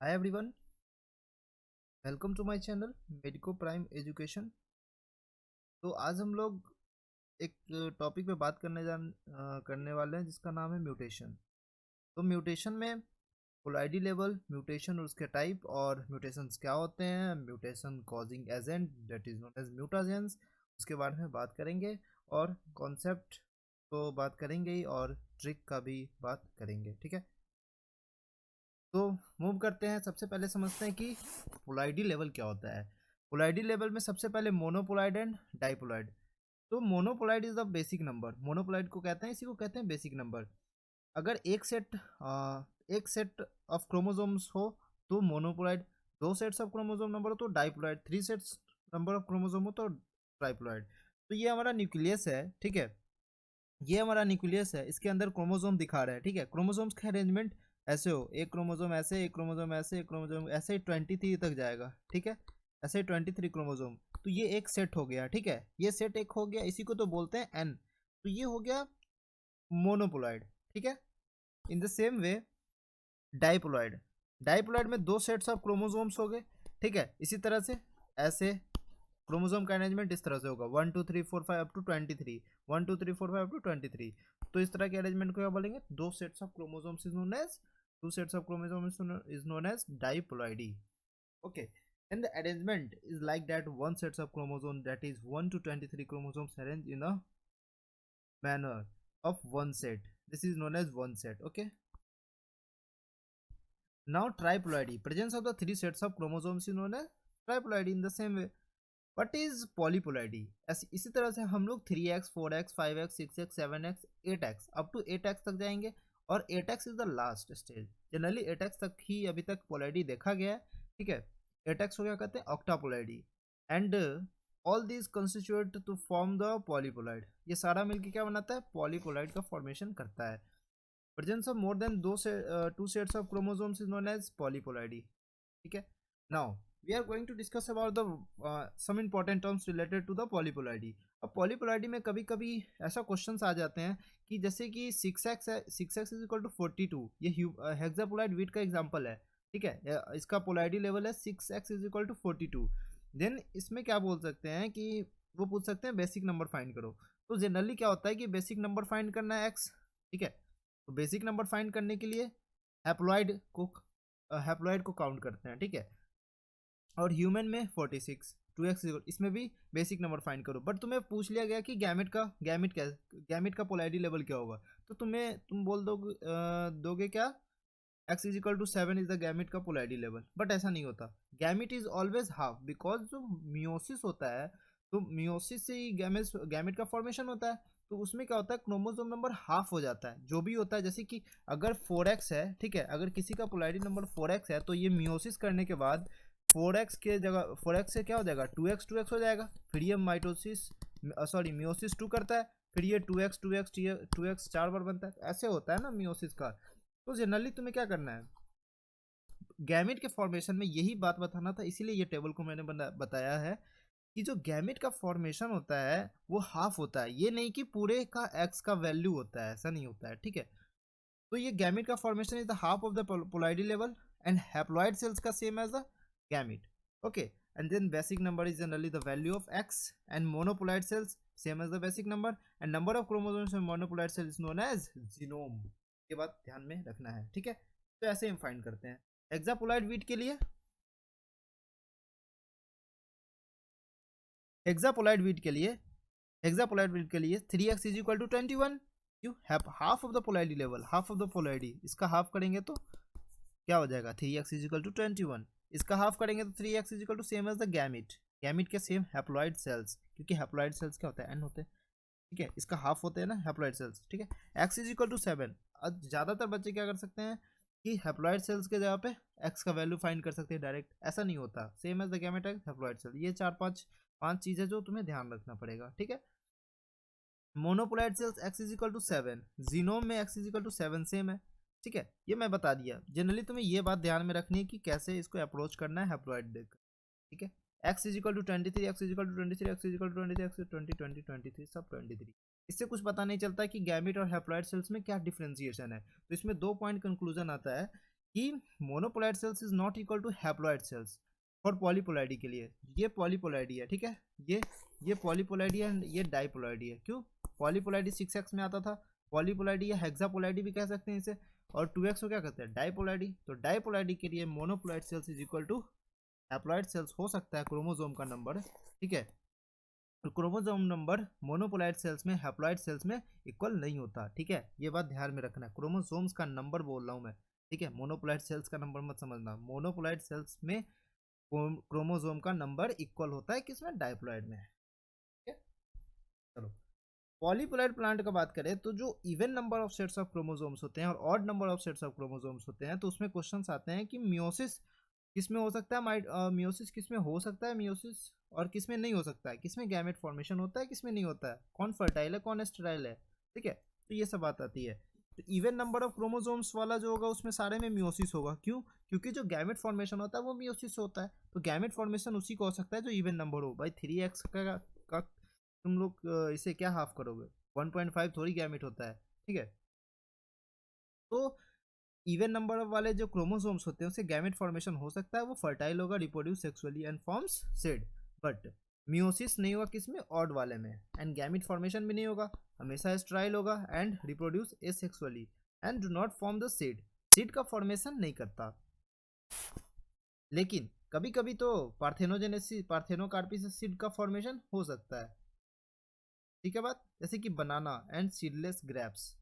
Hi everyone, welcome to my channel Medico Prime Education. तो आज हम लोग एक टॉपिक पे बात करने वाले हैं जिसका नाम है म्यूटेशन। तो म्यूटेशन में कोलाइडी लेवल, म्यूटेशन और उसके टाइप, और म्यूटेशंस क्या होते हैं, mutation causing agent that is known as mutagens, उसके बारे में बात करेंगे। और कॉन्सेप्ट तो बात करेंगे ही, और ट्रिक का भी बात करेंगे। ठीक है, तो मूव करते हैं। सबसे पहले समझते हैं कि पोलाइडी लेवल क्या होता है। पोलाइडी लेवल में सबसे पहले मोनोपोलाइड एंड डाइपोलाइड। तो मोनोपोलाइड इज द बेसिक नंबर, मोनोपोलाइड को कहते हैं, इसी को कहते हैं बेसिक नंबर। अगर एक सेट ऑफ क्रोमोसोम्स हो तो मोनोपोलाइड, दो सेट्स ऑफ क्रोमोसोम नंबर हो तो diploid, three sets number of chromosome हो तो ट्राइपोलाइड। तो ये हमारा न्यूक्लियस है। ठीक है, ये हमारा न्यूक्लियस है, इसके अंदर क्रोमोसोम दिखा रहा है। ठीक है, क्रोमोसोम्स का अरेंजमेंट ऐसे हो, एक क्रोमोसोम ऐसे, एक क्रोमोसोम ऐसे, एक क्रोमोसोम ऐसे, 23 तक जाएगा। ठीक है, ऐसे 23 क्रोमोसोम। तो ये एक सेट हो गया। ठीक है, ये सेट एक हो गया, इसी को तो बोलते हैं एन। तो ये हो गया मोनोपोलाइड। ठीक है, इन द सेम वे डाइपोलाइड, डाइपोलाइड में दो सेट्स ऑफ क्रोमोसोम्स हो गए। ठीक है, इसी तरह से ऐसे क्रोमोसोम का अरेंजमेंट इस तरह से होगा, 1 2 3 4 5 अप टू 23, 1 2 3 4 5 अप टू 23। तो इस तरह के अरेंजमेंट को क्या बोलेंगे, दो sets of chromosomes is known as, two sets of chromosomes is known as diploidy. Okay, and the arrangement is like that, one sets of chromosome that is 1 to 23 chromosomes arranged in a manner of one set, this is known as one set. Okay, now triploidy, presence of the three sets of chromosomes is known as triploidy. In the same way, what is polyploidy, ऐसे इसी तरह से हम लोग 3x 4x 5x 6x 7x 8x up to 8x तक जाएंगे, और 8x is the last stage. Generally 8x तक ही अभी तक पोलैरिटी देखा गया है। ठीक है, 8x को क्या कहते हैं, octoploidy. And all these constitute to form the polyploid, ये सारा मिलकर क्या बनाता है, पॉलीपोलाइड का फॉर्मेशन करता है। Presence of more than two sets of chromosomes is known as polyploidy. ठीक है, now we are going to discuss about the some important terms related to the polypolarity। अब polypolarity में कभी कभी ऐसा क्वेश्चंस आ जाते हैं कि जैसे कि 6x है, 6x इज इक्वल टू 42, ये हेक्सापोलाइड वीट का एग्जांपल है। ठीक है, इसका पोलैरिटी लेवल है 6x is equal to 42। Then इसमें क्या बोल सकते हैं कि वो पूछ सकते हैं बेसिक नंबर फाइंड करो। तो जनरली क्या होता है कि बेसिक नंबर फाइंड करना है x। ठीक है, तो बेसिक नंबर फाइंड करने के लिए हैप्लॉइड को काउंट करते हैं। ठीक है, और ह्यूमन में 46, 2x, इसमें भी बेसिक नंबर फाइंड करो। बट तुम्हें पूछ लिया गया कि गैमेट का पोलैरिटी लेवल क्या होगा, तो तुम बोल दोगे क्या, x is equal to 7 is the gamete का पोलैरिटी लेवल। बट ऐसा नहीं होता, gamete is always half, because जो मियोसिस होता है, तो मियोसिस से ही गैमेट का फॉर्मेशन होता है। तो उसमें क्या होता है, क्रोमोसोम नंबर हाफ हो जाता है, जो भी होता है। जैसे कि अगर 4x है, ठीक है, अगर किसी का पोलैरिटी नंबर 4x है, तो ये मियोसिस करने के बाद 4x के जगह 4x से क्या हो जाएगा, 2x हो जाएगा। फिर ये मियोसिस 2 करता है, फिर ये 2x 4 बार बनता है। ऐसे होता है ना मियोसिस का। तो जनरली तुम्हें क्या करना है, गैमेट के फॉर्मेशन में यही बात बताना था, इसीलिए ये टेबल को मैंने बताया है कि जो गैमेट का फॉर्मेशन होता है वो हाफ होता है, ये नहीं कि पूरे का एक्स का वैल्यू होता है, ऐसा नहीं होता है। ठीक है, तो ये गैमेट का formation is the half of the polarity level, and haploid cells का same as the gamete. Okay, and then basic number is generally the value of X, and monoploid cells same as the basic number, and number of chromosomes in monoploid cell is known as genome. ये बात ध्यान में रखना है। ठीक है, तो ऐसे हम फाइंड करते हैं। हेक्सापोलाइड वीट के लिए, हेक्सापोलाइड वीट के लिए हेक्सापोलाइड वीट के लिए 3x is equal to 21। You have half of the polarity level, half of the polarity, इसका हाफ करेंगे तो क्या हो जाएगा, 3x इज इक्वल टू 21। इसका हाफ करेंगे तो 3x is equal to same as the gamete, gamete के सेम हैप्लॉइड सेल्स, क्योंकि हैप्लॉइड सेल्स क्या होता है, एन होते हैं। ठीक है, इसका हाफ होते हैं ना हैप्लॉइड सेल्स। ठीक है, x इज इक्वल टू 7। अब ज़्यादातर बच्चे क्या कर सकते हैं कि हैप्लॉइड सेल्स के जगह पे x का वैल्यू फाइंड कर सकते हैं डायरेक्ट, ऐसा नहीं होता। Same as the gamete as haploid cell, ये चार पांच चीज़ें जो तुम्हें ध्यान रखना पड़ेगा। ठीक है, monoploid cells x is equal to 7, genome में x is equal to 7 same है। ठीक है, ये मैं बता दिया। जनरली तुम्हें ये बात ध्यान में रखनी है कि कैसे इसको अप्रोच करना है हैप्लॉइड देख। ठीक है, x is equal to 23, x is equal to 23, x is equal to 23, x 20 20 23 सब 23। इससे कुछ पता नहीं चलता कि गैमेट और हैप्लॉइड सेल्स में क्या डिफरेंशिएशन है। तो इसमें दो पॉइंट कंक्लूजन आता है कि monoploid cells is not equal to haploid cells for polyploidy के लिए। ये पॉलीपोलॉइडी है, ठीक है, ये पॉलीपोलॉइडी है एंड ये डाइपोलॉइडी है। क्यों? पॉलीपोलॉइडी 6x में आता था, पॉलीपोलॉइडी या हेक्सापोलॉइडी भी कह सकते हैं इसे, और 2x को क्या कहते हैं? डाइपोलॉइडी। तो डाइपोलॉइडी के लिए monoploid cells is equal to haploid cells हो सकता है क्रोमोसोम का नंबर, ठीक है। तो क्रोमोसोम नंबर मोनोपोलॉइड सेल्स में हैप्लॉइड सेल्स में इक्वल नहीं होता, ठीक है, ये बात ध्यान में रखना है। क्रोमोसोम्स का नंबर बोल रहा हूँ मैं, ठीक है, मोनोपोलॉइड सेल्स का नंबर मत समझना। मोनोपोलॉइड सेल्स में क्रोमोसोम का नंबर इक्वल होता है किसमें? डाइप्लॉइड में, ठीक है। चलो, पॉलीपोलॉइड प्लांट का बात करें तो जो even number of sets of chromosomes होते हैं और odd number of sets of chromosomes होते हैं, तो उसमें क्वेश्चंस आते हैं कि मियोसिस किस में हो सकता है, मियोसिस किस में हो सकता है, मियोसिस और किस में नहीं हो सकता है, किस में गैमेट फॉर्मेशन होता है, किस में नहीं होता है, कौन फर्टाइल है, कौन स्टेराइल है, ठीक है। तो ये सब बात आती है। तो इवन नंबर ऑफ क्रोमोसोम्स वाला जो होगा उसमें सारे में मियोसिस होगा। क्यों? क्योंकि जो गैमेट फॉर्मेशन होता है वो मियोसिस होता है। तो गैमेट फॉर्मेशन उसी को हो सकता है जो इवन नंबर हो। भाई 3x का तुम लोग इसे क्या हाफ करोगे? 1.5 थोड़ी गैमेट होता है, ठीक है। तो इवन नंबर वाले जो क्रोमोसोम्स होते हैं उससे गैमेट फॉर्मेशन हो सकता है, वो फर्टाइल होगा, reproduce sexually and forms seed, but meiosis नहीं होगा किसमें? ऑड वाले में। एंड गैमेट फॉर्मेशन भी नहीं होगा, हमेशा स्टेराइल होगा and reproduce asexually and do not form the seed. Seed का फॉर्मेशन नहीं करता। लेकिन कभी कभी तो पार्थेनोजेनेसिस, पार्थेनोकार्पी से सीड का फॉर्मेशन हो सकता है, ठीक है बात। जैसे कि banana and seedless grapes,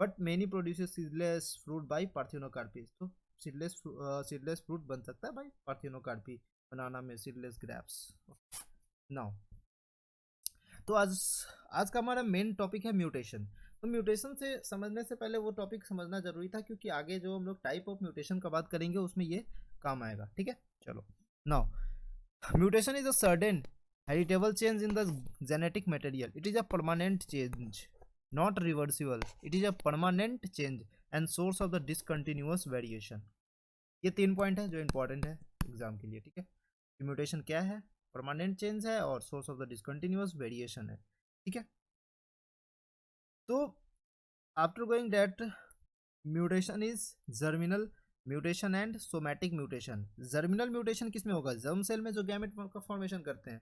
but many produces seedless fruit by parthenocarpy. तो सीडलेस फ्रूट बन सकता है बाय पार्थेनोकार्पी, बनाना में सीडलेस ग्रेप्स। नाउ, तो आज का हमारा मेन टॉपिक है म्यूटेशन। तो म्यूटेशन से समझने से पहले वो टॉपिक समझना जरूरी था, क्योंकि आगे जो हम लोग टाइप ऑफ म्यूटेशन का बात करेंगे उसमें ये काम आएगा, ठीक है। चलो, now, mutation is a sudden heritable change in the genetic material. It is a permanent change, not reversible. It is a permanent change and source of the discontinuous variation. ये 3 पॉइंट है जो इंपॉर्टेंट है exam के लिए, ठीक है। Mutation क्या है? परमानेंट चेंज है और source of the discontinuous variation है, ठीक है। तो after going that, mutation is germinal mutation and somatic mutation. Germinal mutation किस में होगा? जर्म सेल में जो गैमेट का फॉर्मेशन करते हैं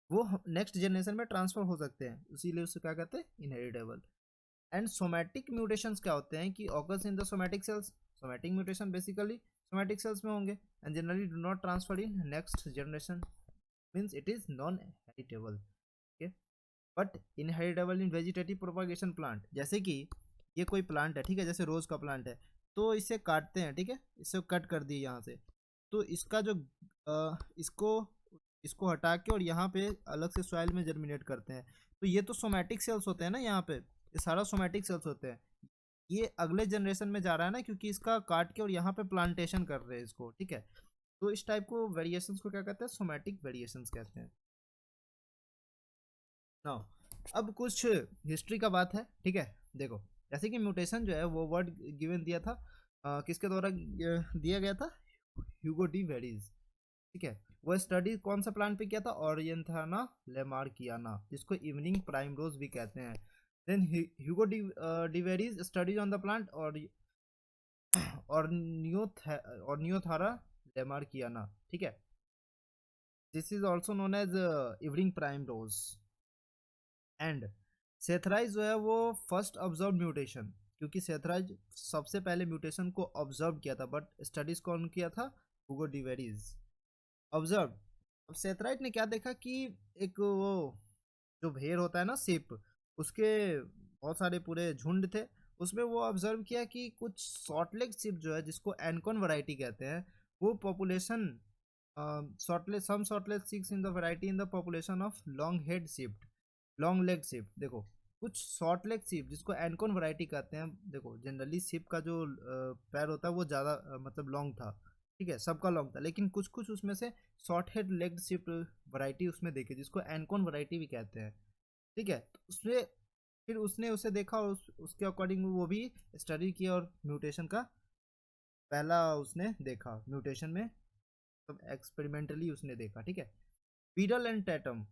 वो नेक्स्ट जनरेशन में ट्रांसफर हो सकते हैं, इसीलिए उसे क्या कहते हैं? इनहेरिटेबल। एंड सोमैटिक म्यूटेशंस क्या होते हैं कि occurs in the somatic cells. Somatic mutation basically somatic cells में होंगे and generally do not transfer in next generation, means it is non heritable, okay. But inheritable in vegetative propagation plant. जैसे कि ये कोई प्लांट है, ठीक है, जैसे रोज का प्लांट है, तो इसे काटते हैं, ठीक है, इसे कट कर दिए यहाँ से, तो इसका जो इसको इसको हटा के और यहाँ पे अलग से सॉइल में जर्मिनेट करते हैं। तो ये तो सोमैटिक सेल्स होते हैं ना, यहाँ पे ये सारा सोमैटिक सेल्स होते हैं। ये अगले जनरेशन में जा रहा है ना, क्योंकि इसका काट के और यहाँ पे प्लांटेशन कर रहे हैं इसको, ठीक है। तो इस टाइप को वेरिएशंस को क्या कहते हैं? सोमैटिक वेरिएशंस कहते हैं। नाउ, अब कुछ हिस्ट्री का बात है, ठीक है। देखो, जैसे कि म्यूटेशन जो है वो वर्ड गिवन दिया था, किसके द्वारा दिया गया था? ह्यूगो डी वेरीज, ठीक है। वो स्टडी कौन सा प्लांट पे किया था? ओरिएंथाना लेमार्कियाना, जिसको इवनिंग प्राइम रोज भी कहते हैं। Then Hugo de Vries studies on the plant और नियोथारा लेमार्कियाना, ठीक है। This is also known as evening primrose. And सेथराइज जो है वो फर्स्ट ऑब्जर्व म्यूटेशन, क्योंकि सेथराइज सबसे पहले म्यूटेशन को ऑब्जर्व किया था, बट स्टडीज कौन किया था? हुगो डी वेरीज ऑब्जर्व। अब सेथराइट ने क्या देखा कि एक वो जो भेड़ होता है ना, सिप, उसके बहुत सारे पूरे झुंड थे, उसमें वो ऑब्जर्व किया कि कुछ शॉर्टलेग सिप जो है, जिसको एनकॉन वैरायटी कहते हैं, वो population short leg sheeps in the variety in the population of long head sheep, long leg sheep. देखो, कुछ शॉर्ट लेग सिप जिसको एनकॉन वैरायटी कहते हैं, देखो जनरली सिप का जो पैर होता है वो ज़्यादा मतलब लॉन्ग था, ठीक है, सबका लॉन्ग था, लेकिन कुछ कुछ उसमें से शॉर्ट हेड लेग सिप वैरायटी उसमें देखी जिसको एनकॉन वैरायटी भी कहते हैं, ठीक है। तो उसमें फिर उसने उसे देखा और उसके अकॉर्डिंग वो भी स्टडी किया और म्यूटेशन का पहला उसने देखा, म्यूटेशन में तो एक्सपेरिमेंटली उसने देखा, ठीक है। पीडल एंड टैटम,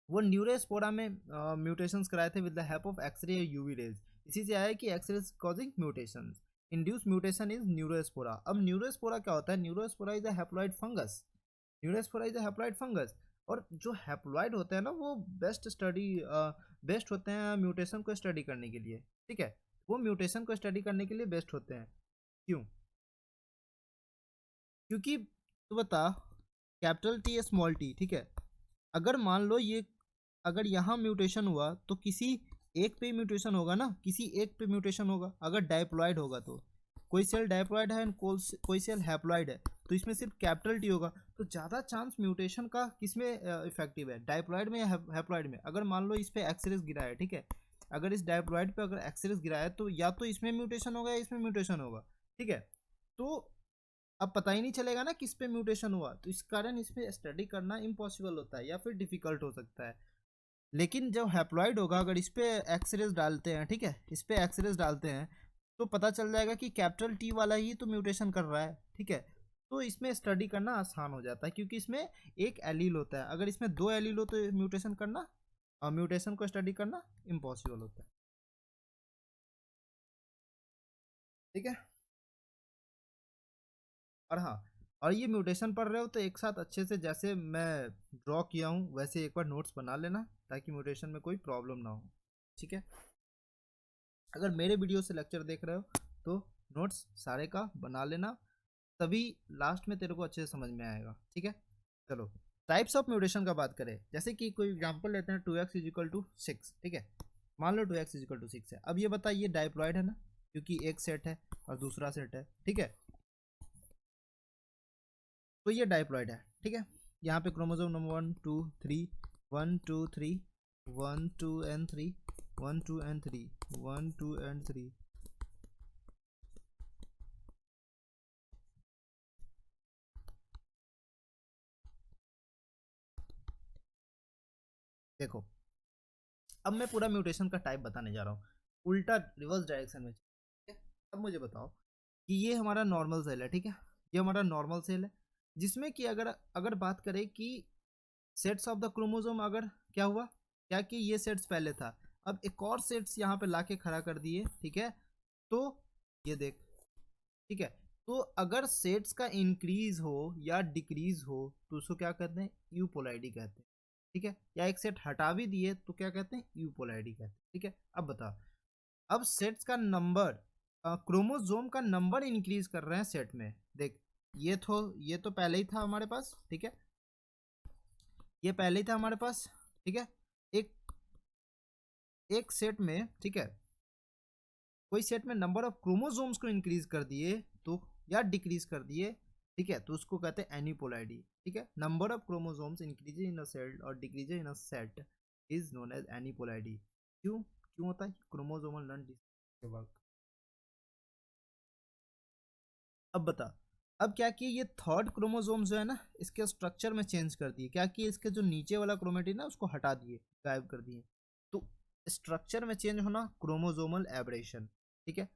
वो न्यूरोस्पोरा में म्यूटेशंस कराए थे with the help of X-ray या यूवी रेज। इसी से आया कि X-ray causing mutations. Induce mutation is Neurospora. अब न्यूरोस्पोरा क्या होता है? Neurospora is a haploid fungus. Neurospora is a haploid fungus. और जो हैप्लॉइड होते हैं ना वो बेस्ट होते हैं म्यूटेशन को स्टडी करने के लिए, ठीक है। वो म्यूटेशन को स्टडी करने के लिए बेस्ट होते हैं। क्यों? क्योंकि तू बता, कैपिटल टी स्मॉल टी, ठीक है, अगर मान लो ये, अगर यहाँ म्यूटेशन हुआ तो किसी एक पे म्यूटेशन होगा ना, किसी एक पे म्यूटेशन होगा। अगर डाइप्लॉइड होगा तो कोई सेल डाइप्लॉइड है एंड कोई सेल हैप्लॉइड है, तो इसमें सिर्फ कैपिटल टी होगा। तो ज़्यादा चांस म्यूटेशन का किसमें इफेक्टिव है? डाइप्लॉइड में या हैप्लॉइड में? अगर मान लो इस पे एक्सरेस गिरा है, ठीक है, अगर इस डाइप्लॉइड पे अगर एक्सरेस गिरा है तो या तो इसमें म्यूटेशन होगा या इसमें म्यूटेशन होगा, ठीक है। तो अब पता ही नहीं चलेगा ना किस पे म्यूटेशन हुआ, तो इस कारण इस पे स्टडी करना इम्पॉसिबल होता है या फिर डिफिकल्ट हो सकता है। लेकिन जब हैप्लॉइड होगा, अगर इस पे एक्सरेस डालते हैं, ठीक है, इस पे एक्सरेस डालते हैं, तो पता चल जाएगा कि कैपिटल टी वाला ही तो म्यूटेशन कर रहा है, ठीक है। तो इसमें स्टडी करना आसान हो जाता है क्योंकि इसमें एक एलील होता है। अगर इसमें दो एलील हो तो म्यूटेशन करना और म्यूटेशन को स्टडी करना इम्पॉसिबल होता है, ठीक है। और हाँ, और ये म्यूटेशन पढ़ रहे हो तो एक साथ अच्छे से जैसे मैं ड्रॉ किया हूँ वैसे एक बार नोट्स बना लेना ताकि म्यूटेशन में कोई प्रॉब्लम ना हो, ठीक है। अगर मेरे वीडियो से लेक्चर देख रहे हो तो नोट्स सारे का बना लेना, तभी लास्ट में तेरे को अच्छे से समझ में आएगा, ठीक है। चलो, टाइप्स ऑफ म्यूटेशन का बात करें, जैसे कि कोई एग्जांपल लेते हैं 2x इज इक्वल टू 6, ठीक है। मान लो 2x इज इक्वल टू 6 है। अब ये बताइए डाइप्लॉइड है ना, क्योंकि एक सेट है और दूसरा सेट है, ठीक है। तो ये डाइप्लॉइड है, ठीक है। यहाँ पे chromosome number 1 2 3 1 2 3 1 2 and 3 1 2 and 3 1 2 and 3। देखो, अब मैं पूरा म्यूटेशन का टाइप बताने जा रहा हूँ उल्टा रिवर्स डायरेक्शन में, ठीक है। अब मुझे बताओ कि ये हमारा नॉर्मल सेल है, ठीक है, ये हमारा नॉर्मल सेल है, जिसमें कि अगर अगर बात करें कि सेट्स ऑफ द क्रोमोसोम, अगर क्या हुआ, क्या कि ये सेट्स पहले था, अब एक और सेट्स यहाँ पे लाके खड़ा कर दिए, ठीक है। तो ये देख, ठीक है, तो अगर सेट्स का इंक्रीज हो या डिक्रीज हो तो उसको क्या कहते हैं? यूपोलाइडी कहते हैं, ठीक है। या एक सेट हटा भी दिए तो क्या कहते हैं? यूपोलाइडी कहते हैं, ठीक है। अब बता, अब सेट्स का नंबर, क्रोमोसोम का नंबर इंक्रीज कर रहे हैं सेट में, देख, ये तो पहले ही था हमारे पास, ठीक है, ये पहले ही था हमारे पास, ठीक है। एक एक सेट में, ठीक है, कोई सेट में नंबर ऑफ क्रोमोसोम्स को इंक्रीज कर दिए तो, या डिक्रीज कर दिए, ठीक है, तो उसको कहते हैं एनीपोलाइडी, ठीक है। Number of chromosomes increase in a cell और decrease in a set is known as aneuploidy. क्यों क्यों होता है? क्रोमोसोमल नॉन के वर्क। अब बता, अब क्या किए, ये थर्ड क्रोमोसोम जो है ना, इसके स्ट्रक्चर में चेंज कर दिए, क्या किए, इसके जो नीचे वाला क्रोमेटिन है उसको हटा दिए, गायब कर दिए। तो स्ट्रक्चर में चेंज होना क्रोमोसोमल एब्रेशन, ठीक है।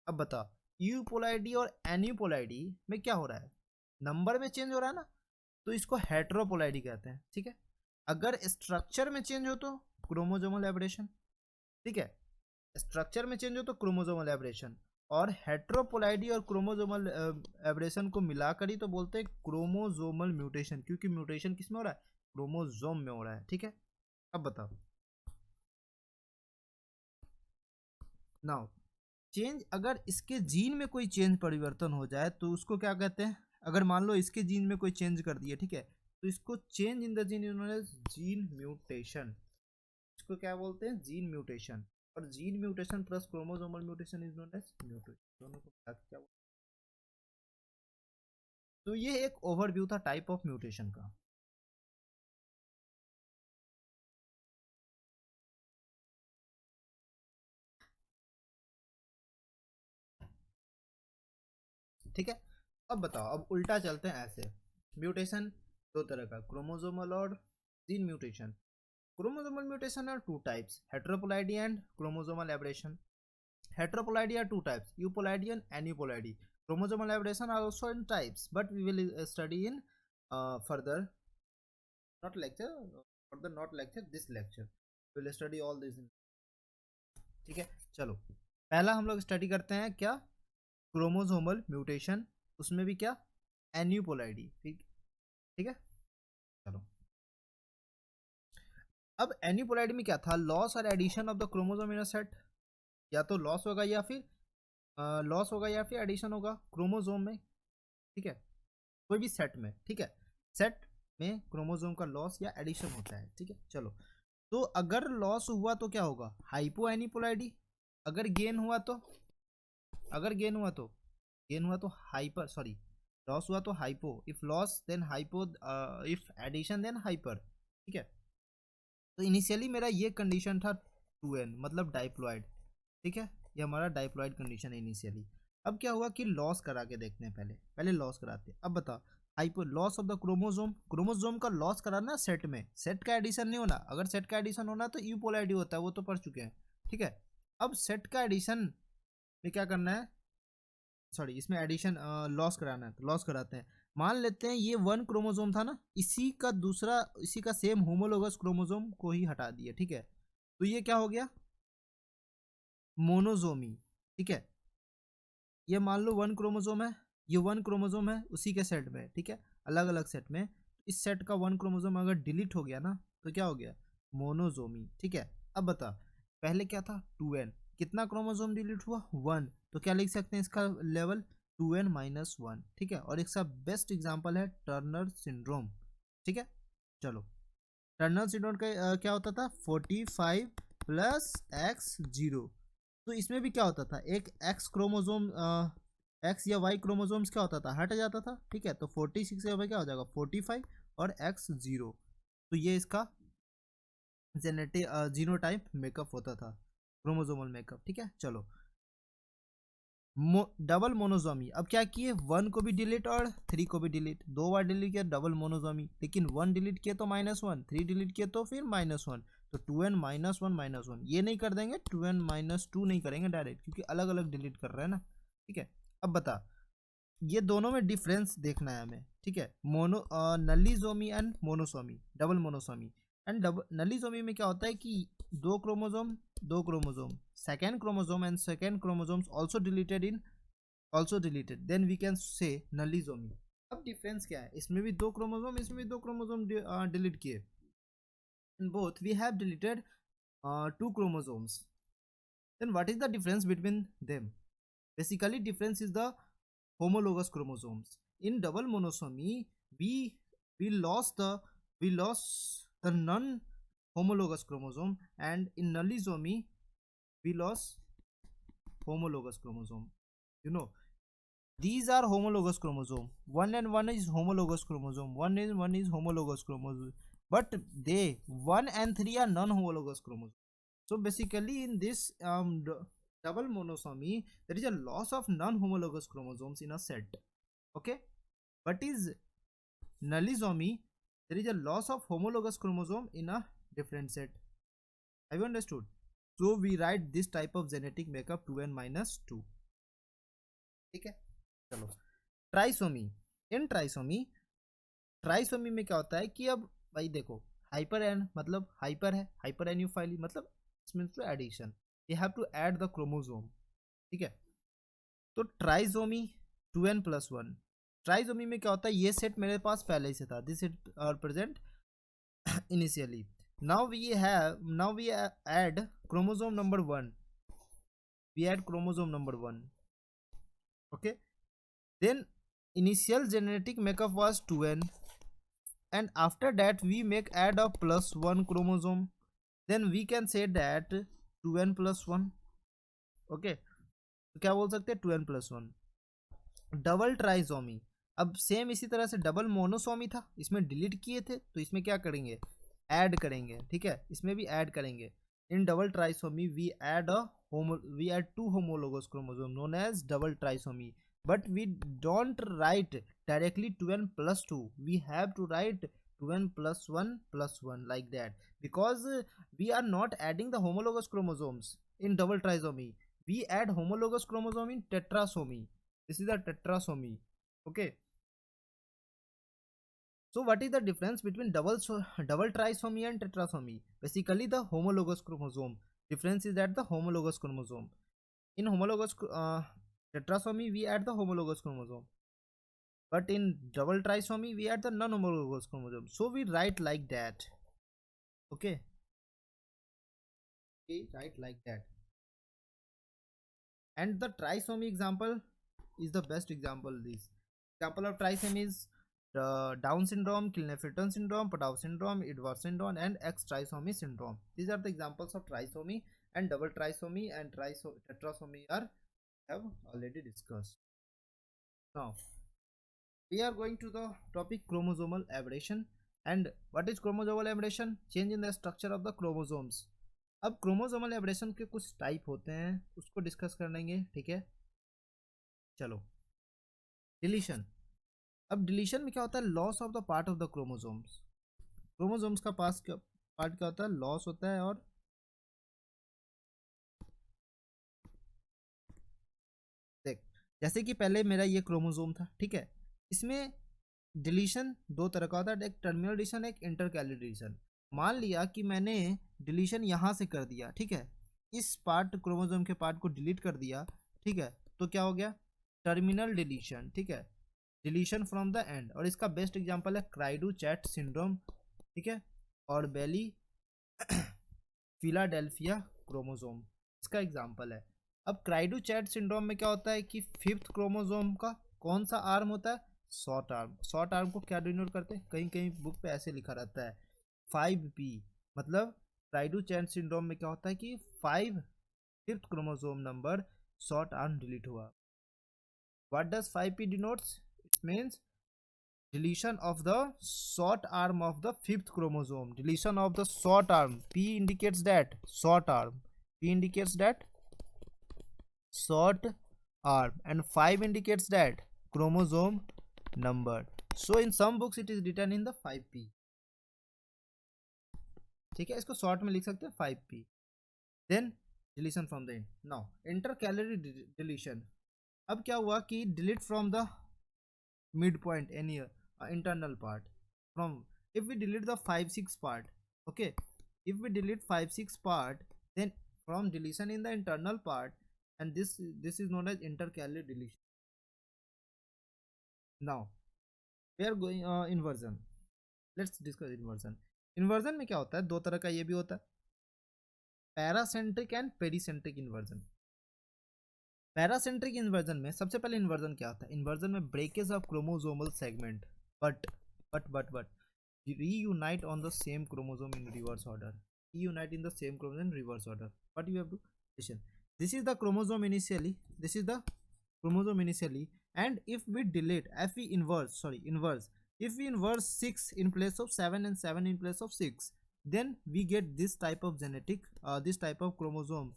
अब बता, यूपोलाइडी और एनीपोलाइडी में क्या हो रहा है? नंबर में चेंज हो रहा है ना, तो इसको हेट्रोपोलाइडी कहते हैं, ठीक है। अगर स्ट्रक्चर में चेंज हो तो क्रोमोसोमल एब्रेशन, ठीक है, स्ट्रक्चर में चेंज हो तो क्रोमोसोमल एब्रेशन, और हेट्रोपोलाइडी और क्रोमोसोमल एब्रेशन को मिलाकर ही तो बोलते हैं क्रोमोसोमल म्यूटेशन, क्योंकि म्यूटेशन किस में हो रहा है? क्रोमोसोम में हो रहा है, ठीक है। अब बताओ, नाउ चेंज, अगर इसके जीन में कोई चेंज परिवर्तन हो जाए तो उसको क्या कहते हैं? अगर मान लो इसके जीन में कोई चेंज कर दिए, ठीक है, तो इसको change in the gene is known as gene mutation. इसको क्या बोलते हैं? Gene mutation. और gene mutation plus chromosomal mutation is known as mutation, दोनों को मिला के क्या बोलते हैं? तो ये एक ओवरव्यू था टाइप ऑफ म्यूटेशन का। ठीक है, अब बताओ, अब उल्टा चलते हैं ऐसे। म्यूटेशन दो तरह का, क्रोमोसोमल और gene mutation. Chromosomal mutation are two types, heteroploidy and chromosomal aberration. Heteroploidy are two types, euploidy and aneuploidy. Chromosomal aberration are also in types, but we will study in further, not lecture, further not lecture, this lecture. We will study all this in, ठीक है। चलो, पहला हम लोग study करते हैं क्या? Chromosomal mutation, उसमें भी क्या, एन्यूपोलाइडी। ठीक, ठीक है। चलो, अब एन्यूपोलाइडी में क्या था, लॉस और addition of the chromosome in a set, या तो लॉस होगा या फिर लॉस होगा या फिर एडिशन होगा क्रोमोसोम में, ठीक है, कोई भी सेट में, ठीक है, सेट में क्रोमोसोम का लॉस या एडिशन होता है, ठीक है। चलो, तो अगर लॉस हुआ तो क्या होगा, हाइपो एनिपोलाइडी, अगर गेन हुआ तो, अगर गेन हुआ तो, गेन हुआ तो हाइपर, सॉरी, लॉस हुआ तो hypo, if loss then hypo, if addition then hyper, ठीक है। तो इनिशियली मेरा ये कंडीशन था 2n मतलब डाइप्लॉइड, ठीक है, ये हमारा डाइप्लॉइड कंडीशन है इनिशियली। अब क्या हुआ कि लॉस करा के देखते हैं, पहले पहले लॉस कराते हैं। अब बता, hyper loss of the chromosome, chromosome का लॉस कराना सेट में, सेट का एडिशन नहीं होना, अगर सेट का एडिशन होना तो यूपोलैरिटी होता है, वो तो पढ़ चुके हैं, ठीक है। अब सेट का एडिशन में क्या करना है, सॉरी, इसमें एडिशन लॉस कराना है, तो लॉस कराते हैं। मान लेते हैं ये 1 क्रोमोसोम था ना, इसी का दूसरा, इसी का सेम होमोलोगस क्रोमोसोम को ही हटा दिया, ठीक है, तो ये क्या हो गया, मोनोजोमी, ठीक है। ये मान लो 1 क्रोमोसोम है, ये 1 क्रोमोसोम है उसी के सेट में, ठीक है, अलग अलग सेट में, इस सेट का 1 क्रोमोसोम अगर डिलीट हो गया ना, तो क्या हो गया, मोनोजोमी, ठीक है। अब बता, पहले क्या था 2n, कितना क्रोमोसोम डिलीट हुआ 1, तो क्या लिख सकते हैं इसका लेवल 2n-1, ठीक है। और इसका बेस्ट एग्जांपल है टर्नर सिंड्रोम, ठीक है। चलो, टर्नर सिंड्रोम का क्या होता था, 45 प्लस x0, तो इसमें भी क्या होता था, एक एक्स क्रोमोसोम, एक्स या वाई क्रोमोसोम्स क्या होता था, हट जाता था, ठीक है। तो 46 के क्या हो जाएगा 45 और x0, तो ये इसका जेनेटिक जीनोटाइप मेकअप होता था, क्रोमोसोमल मेकअप, ठीक है। चलो, डबल मोनोजोमी, अब क्या किए, 1 को भी डिलीट और 3 को भी डिलीट, 2 बार डिलीट किया डबल मोनोजोमी, लेकिन 1 डिलीट किया तो -1, 3 डिलीट किया तो फिर -1, तो 2n-1 ये नहीं कर देंगे, 2n-2 नहीं करेंगे डायरेक्ट, क्योंकि अलग अलग डिलीट कर रहे हैं ना, ठीक है। अब बता, ये दोनों में डिफरेंस देखना है हमें, ठीक है, nullisomy and monosomy, double monosomy and nullisomy में क्या होता है कि दो chromosome second chromosome and second chromosomes also deleted, then we can say nullisomy. अब डिफरेंस क्या है, इसमें भी 2 क्रोमोसोम, इसमें भी 2 क्रोमोसोम डिलीट किए, in both we have deleted 2 chromosomes, then what is the difference between them, basically difference is the homologous chromosomes. In double monosomy we we lost the we lost the non homologous chromosome, and in nullisomy we lost homologous chromosome, you know, these are homologous chromosome, 1 and 1 is homologous chromosome, 1 is homologous chromosome, but they 1 and 3 are non homologous chromosome. So basically in this double monosomy there is a loss of non-homologous chromosomes in a set, okay, but is nullisomy there is a loss of homologous chromosome in a different set. Have you understood? So we write this type of genetic makeup 2n-2, ठीक है। चलो, trisomy, इन trisomy में क्या होता है कि अब भाई देखो, हाइपर एन मतलब हाइपर है, हाइपर एन्यूफाइली मतलब means to addition, you have to add the chromosome, ठीक है। तो ट्राइजोमी 2n+1, ट्राइजोमी में क्या होता है, ये सेट मेरे पास पहले ही से था, this is are present initially, now we add chromosome number 1, we add chromosome number 1, okay, then initial genetic makeup was 2n, and after that we make add of +1 chromosome, then we can say that 2n+1, okay, तो क्या बोल सकते हैं 2n+1। Double trisomy, अब same इसी तरह से double monosomy था, इसमें डिलीट किए थे, तो इसमें क्या करेंगे, ऐड करेंगे, ठीक है, इसमें भी ऐड करेंगे। In double trisomy we add 2 homologous chromosome known as double trisomy, but we don't write directly 2n+2, we have to write 2n+1+1 like that, because we are not adding the homologous chromosomes in double trisomy, we add homologous chromosome in tetrasomy, this is a tetrasomy, okay. So what is the difference between double trisomy and tetrasomy? Basically the homologous chromosome. Difference is that the homologous chromosome. In homologous Tetrasomy we add the homologous chromosome, but in double trisomy we add the non-homologous chromosome. So we write like that. Okay, we write like that. And the trisomy example is the best example. This example of trisomy is Down syndrome, Klinefelter syndrome, Padau syndrome, Edwards syndrome, and X trisomy syndrome. These are the examples of trisomy. And double trisomy and tetrasomy are have already discussed. Now we are going to the topic chromosomal aberration. And what is chromosomal aberration? Change in the structure of the chromosomes. अब chromosomal abrasion के कुछ type होते हैं, उसको discuss कर लेंगे, ठीक है। चलो, डिलीशन। अब डिलीशन में क्या होता है? Loss of the part of the chromosomes. Chromosomes का पार्ट क्या होता है? लॉस होता है। और देख, जैसे कि पहले मेरा ये क्रोमोसोम था, ठीक है, इसमें डिलीशन दो तरह का होता है, एक टर्मिनल डिलीशन, एक इंटरकैलरी डिलीशन। मान लिया कि मैंने डिलीशन यहाँ से कर दिया, ठीक है, इस पार्ट क्रोमोसोम के पार्ट को डिलीट कर दिया, ठीक है, तो क्या हो गया? टर्मिनल डिलीशन, ठीक है, डिलीशन फ्रॉम द एंड। और इसका बेस्ट एग्जांपल है क्राइडू चैट सिंड्रोम, ठीक है, और बेली फिलाडेल्फिया क्रोमोसोम इसका एग्जांपल है। अब क्राइडू चैट सिंड्रोम में क्या होता है कि फिफ्थ क्रोमोसोम का कौन सा आर्म होता है? Short arm. शॉर्ट आर्म को क्या डिनोट करते हैं? कहीं कहीं बुक पे ऐसे लिखा रहता है 5p। मतलब क्राइडू चैट सिंड्रोम में क्या होता है कि fifth chromosome number short arm delete हुआ। What does 5p denotes? It means deletion of the short arm of the fifth chromosome. Deletion of the short arm. P indicates that short arm. P indicates that short arm, and 5 indicates that chromosome number. So in some books it is written in the 5p. ठीक है, इसको short में लिख सकते हैं 5p. Then deletion from the end. Now intercalary deletion. अब क्या हुआ कि delete from the midpoint any internal part. From if we delete the 5-6 part, okay, if we delete 5-6 part, then from deletion in the internal part, and this is known as intercalary deletion. Now we are going inversion. Let's discuss inversion. Inversion में क्या होता है? दो तरह का ये भी होता है, paracentric and pericentric inversion. Paracentric inversion में सबसे पहले इन्वर्जन क्या होता है? इन्वर्जन में breakage of chromosomal segment but reunite on the same chromosome in reverse order. Reunite in the same chromosome in reverse order. What you have to listen? This is the chromosome initially. This is the chromosome initially, and if we delete, if we inverse, if we inverse 6 in place of 7 and 7 in place of 6, then we get this type of genetic, this type of chromosome,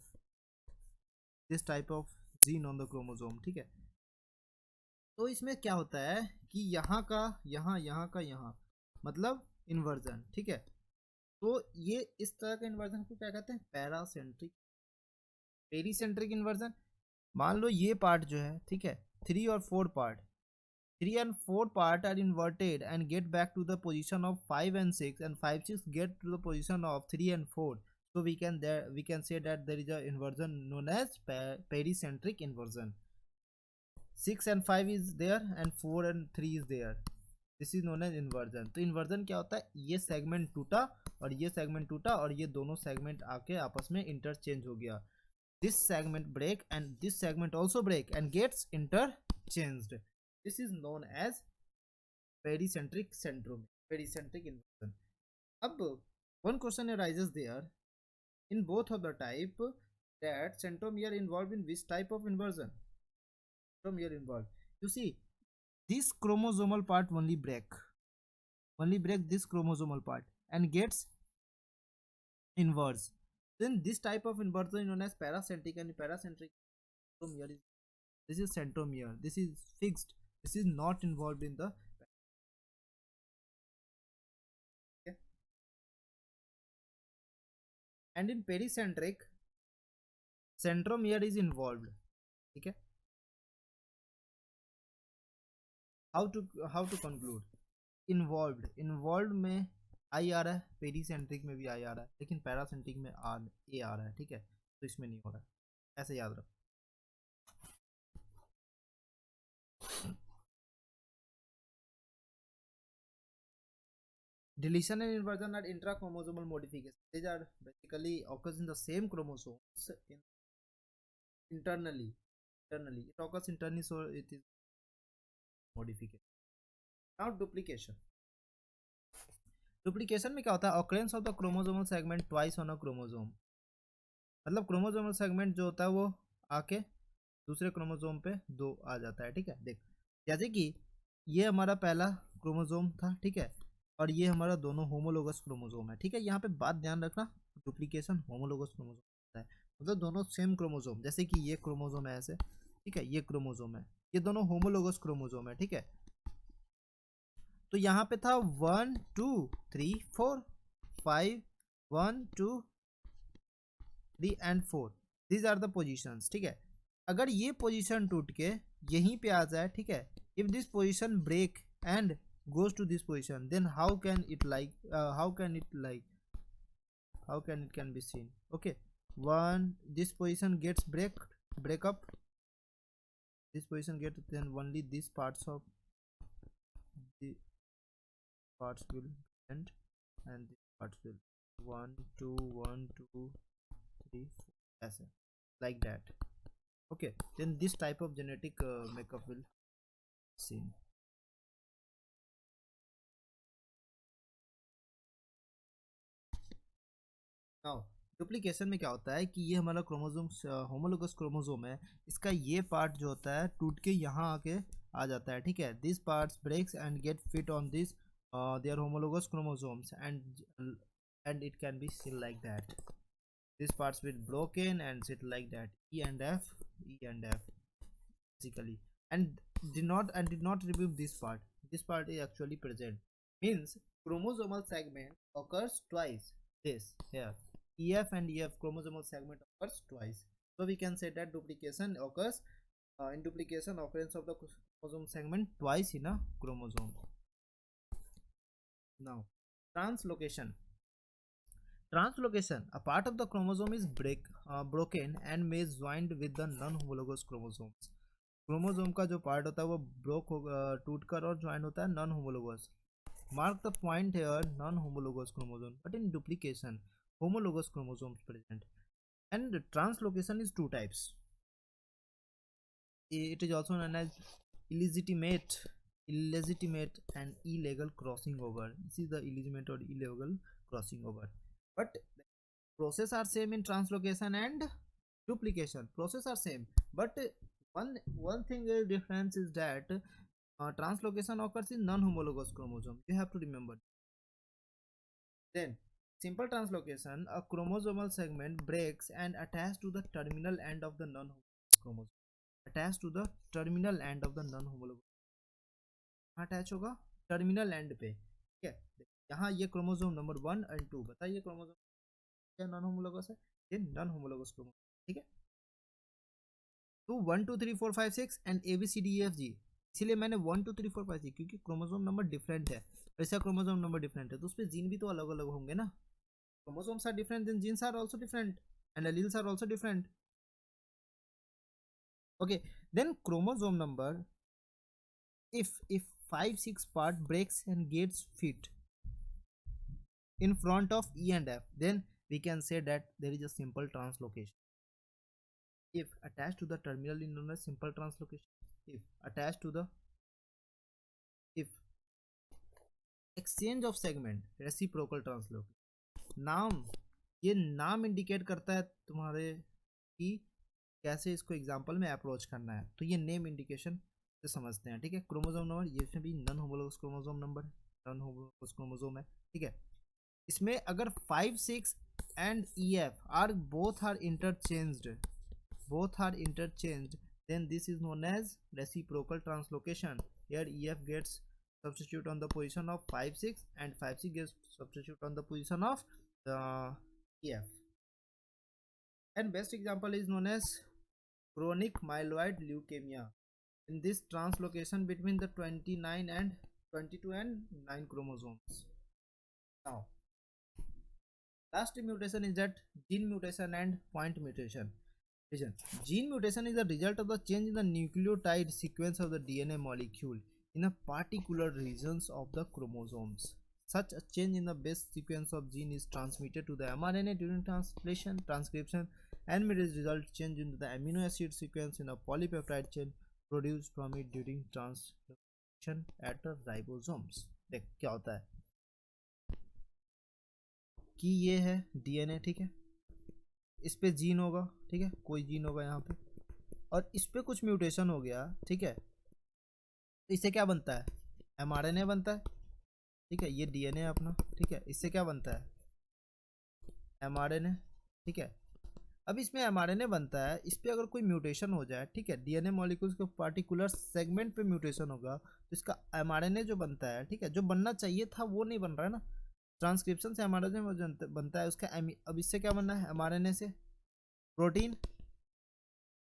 this type of gene on the chromosome, ठीक है। तो इसमें क्या होता है कि यहाँ का यहाँ, यहाँ का यहाँ, मतलब इन्वर्जन, ठीक है। तो ये इस तरह का इन्वर्जन को क्या कहते हैं? पैरासेंट्रिक। पेरीसेंट्रिक इन्वर्जन, मान लो ये पार्ट जो है, ठीक है, 3 और 4 part, 3 and 4 part are inverted and get back to the position of 5 and 6, and 5 6 get to the position of 3 and 4. So we can say that there is a inversion known as pericentric inversion. 6 and 5 is there and 4 and 3 is there. This is known as inversion. तो inversion क्या होता है? ये segment टूटा और ये segment टूटा और ये दोनों सेगमेंट आके आपस में इंटरचेंज हो गया। This segment break and this segment also break and gets interchanged. This is known as pericentric syndrome, pericentric inversion. अब one question arises there in both of the type, that centromere involved in which type of inversion? Centromere involved. You see, this chromosomal part only break this chromosomal part and gets inverse. Then this type of inversion is known as paracentric, and paracentric centromere is, this is centromere, this is fixed, this is not involved in the, okay? And in pericentric centromere is involved, okay? How to conclude? Involve में आई आ रहा है, pericentric में भी आई आ रहा है, लेकिन paracentric में ए आ रहा है, ठीक है, तो इसमें नहीं हो रहा है, ऐसे याद रखो। Deletion and inversion are intrachromosomal modifications. These are basically occurs in the same chromosomes internally. It occurs internally, so it is modification. Now duplication. Duplication में क्या होता है? Occurrence of the chromosomal segment twice on a chromosome, मतलब chromosomal segment जो होता है वो आके दूसरे क्रोमोसोम पे दो आ जाता है, ठीक है। देख, जैसे कि ये हमारा पहला क्रोमोसोम था, ठीक है, और ये हमारा दोनों होमोलोगस क्रोमोसोम है, ठीक है। यहाँ पे बात ध्यान रखना, डुप्लीकेशन होमोलोगस क्रोमोसोम होता है, मतलब दोनों सेम क्रोमोसोम, जैसे कि ये क्रोमोसोम है ऐसे, ठीक है, ये क्रोमोसोम है, ये दोनों होमोलोगस क्रोमोसोम है, ठीक है। तो यहाँ पे था 1 2 3 4 5 1 2 3 and 4, these are the positions, ठीक है। अगर ये पोजीशन टूट के यहीं पे आ जाए, ठीक है, if this position break and goes to this position, then how can it can be seen? Okay, one, this position gets break up, this position get, then only these parts of the parts will end and these parts will 1 2 1 2 3 4 ऐसे, like that. Okay, then this type of genetic makeup will seen. Now duplication में क्या होता है कि ये हमारा chromosome homologous chromosome है, इसका ये पार्ट जो होता है टूट के यहाँ आके आ जाता है, ठीक है। This parts breaks and get fit on this there homologous chromosomes and it can be seen like that, this parts will broken and sit like that, E and F basically, and did not remove this part is actually present, means chromosomal segment occurs twice, this here EF and EF chromosomal segment occurs twice, so we can say that duplication occurs in duplication occurrence of the chromosome segment twice in a chromosome. Now translocation. A part of the chromosome is broken and may joined with the non-homologous chromosomes. Chromosome का जो part होता है वो broke टूट कर और join होता है non homologous. Mark the point here, non homologous chromosome, but in duplication homologous chromosomes present. And translocation is two types. It is also known as illegitimate and illegal crossing over. This is the illegitimate or illegal crossing over, but process are same in translocation and duplication. Process are same, but one thing difference is that translocation occurs in non-homologous chromosome. You have to remember. Then simple translocation, a chromosomal segment breaks and attached to the terminal end of the non-homologous chromosome. Attached to the terminal end of the non-homologous, attach होगा terminal and पे, ठीक है। यहाँ ये chromosome number 1 और 2, बताइए chromosome क्या non homologous है? ये नॉन होमोलोगस क्रोमोसोम, ठीक है। तो 1 2 3 4 5 6 एंड ABCDEFG, इसीलिए मैंने 1 2 3 4 5 6, क्योंकि क्रोमोसोम नंबर डिफरेंट है, ऐसा क्रोमोसोम नंबर डिफरेंट है तो उस पर जीन भी तो अलग अलग होंगे ना। Chromosomes are different, then genes are also different and alleles are also different. Okay, then chromosome number, if 5 6 part breaks and gets fit in front of E and F, then we can say that there is a simple translocation. If attached to the terminal is known as simple translocation. If attached to the, if exchange of segment, reciprocal translocation. नाम, ये नाम indicate करता है तुम्हारे कि कैसे इसको example में अप्रोच करना है, तो ये नेम इंडिकेशन से समझते हैं, ठीक है। क्रोमोसोम नंबर, ये इसमें भी non homologous chromosome number, non homologous chromosome है, ठीक है। इसमें अगर 5 6 and EF are both are interchanged, then this is known as reciprocal translocation. Here EF gets substitute on the position of 5 6 and 5 6 gets substitute on the position of EF. And best example is known as chronic myeloid leukemia. In this translocation between the 29 and 22 and 9 chromosomes. Now last mutation is that gene mutation and point mutation. Gene mutation is the result of the change in the nucleotide sequence of the DNA molecule in a particular regions of the chromosomes. such a change in the base sequence of gene is transmitted to the mRNA during transcription, and may result change in the amino acid sequence in a polypeptide chain produced from it during transcription at the ribosomes. देख क्या होता है कि ये है DNA, ठीक है, इस पे जीन होगा, ठीक है, कोई जीन होगा यहाँ पे, और इस पे कुछ म्यूटेशन हो गया, ठीक है, तो इससे क्या बनता है, एमआरएनए बनता है, ठीक है, ये डीएनए अपना, ठीक है, इससे क्या बनता है, एमआरएनए, ठीक है। अब इसमें एमआरएनए बनता है, इस पर अगर कोई म्यूटेशन हो जाए, ठीक है, डीएनए मॉलिक्यूल्स के पार्टिकुलर सेगमेंट पे म्यूटेशन होगा, तो इसका एमआरएनए जो बनता है, ठीक है, जो बनना चाहिए था वो नहीं बन रहा है ना, ट्रांसक्रिप्शन से एमआरएनए बनता है उसका। अब इससे क्या बनना है, एमआरएनए से प्रोटीन,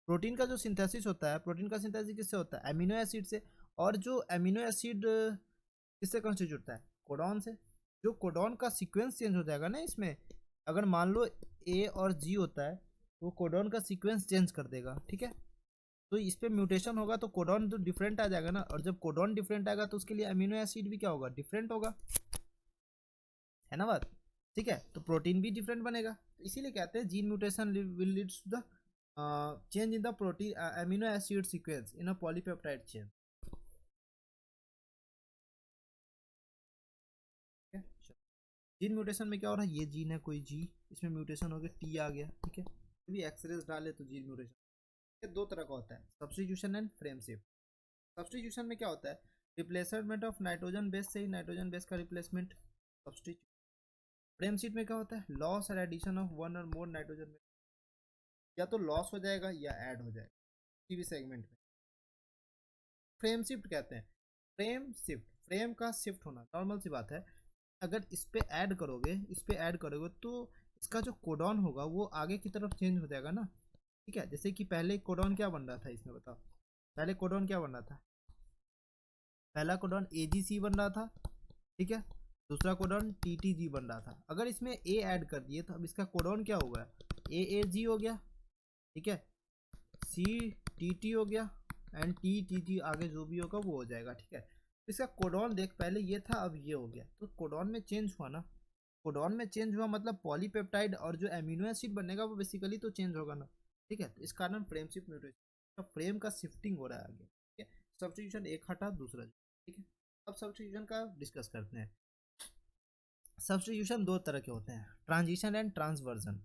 प्रोटीन का जो सिंथेसिस होता है, प्रोटीन का सिंथेसिस किससे होता है, एमिनो एसिड से, और जो एमिनो एसिड किससे कॉन्स्टिट्यूट होता है, कोडॉन से। जो कोडॉन का सीक्वेंस चेंज हो जाएगा ना इसमें, अगर मान लो ए और जी होता है, वो कोडॉन का सीक्वेंस चेंज कर देगा, ठीक है, तो इस पे म्यूटेशन होगा तो कोडॉन तो डिफरेंट आ जाएगा ना, और जब कोडॉन डिफरेंट आएगा तो उसके लिए अमीनो एसिड भी क्या होगा, डिफरेंट होगा, है ना बात, ठीक है, तो प्रोटीन भी डिफरेंट बनेगा, तो इसीलिए कहते हैं gene mutation will leads to the change in the protein amino acid sequence in a polypeptide chain. Gene mutation में क्या हो रहा है, ये जीन है कोई जी, इसमें म्यूटेशन हो गया, टी आ गया, ठीक है, भी एक्सरेस डाले तो जीन म्यूटेशन दो तरह का होता है, substitution and frame shift. Substitution में क्या होता है, रिप्लेसमेंट ऑफ नाइट्रोजन बेस से ही नाइट्रोजन बेस का रिप्लेसमेंट, सब्स्टिट्यूट। फ्रेम शिफ्ट में क्या होता है, लॉस और एडिशन ऑफ वन और मोर नाइट्रोजन बेस, या तो लॉस हो जाएगा या ऐड हो जाएगा किसी भी सेगमेंट में, फ्रेम शिफ्ट कहते हैं। फ्रेम शिफ्ट, फ्रेम का शिफ्ट होना नॉर्मल सी बात है, अगर इस पे ऐड करोगे, इस पे ऐड करोगे तो इसका जो कोडॉन होगा वो आगे की तरफ चेंज हो जाएगा ना, ठीक है, जैसे कि पहले कोडॉन क्या बन रहा था इसमें बताओ, पहले कोडॉन क्या बन रहा था, पहला कोडॉन एजीसी बन रहा था, ठीक है, दूसरा कोडॉन टीटीजी बन रहा था, अगर इसमें ए ऐड कर दिए तो अब इसका कोडॉन क्या हो गया, एएजी हो गया, ठीक है, सी टी हो गया, एंड टी आगे जो भी होगा वो हो जाएगा, ठीक है। इसका कोडॉन देख, पहले ये था अब ये हो गया, तो कोडॉन में चेंज हुआ ना, कोडॉन में चेंज हुआ मतलब पॉलीपेप्टाइड और जो एमिनो एसिड बनेगा वो बेसिकली तो चेंज होगा ना, ठीक है, तो इस कारण फ्रेम शिफ्ट म्यूटेशन, तो फ्रेम का शिफ्टिंग हो रहा है आगे, ठीक है, सब्स्टिट्यूशन एक हटा दूसरा, ठीक है। अब सब्स्टिट्यूशन का डिस्कस करते हैं। सब्स्टिट्यूशन दो तरह के होते हैं, ट्रांजिशन एंड ट्रांसवर्जन।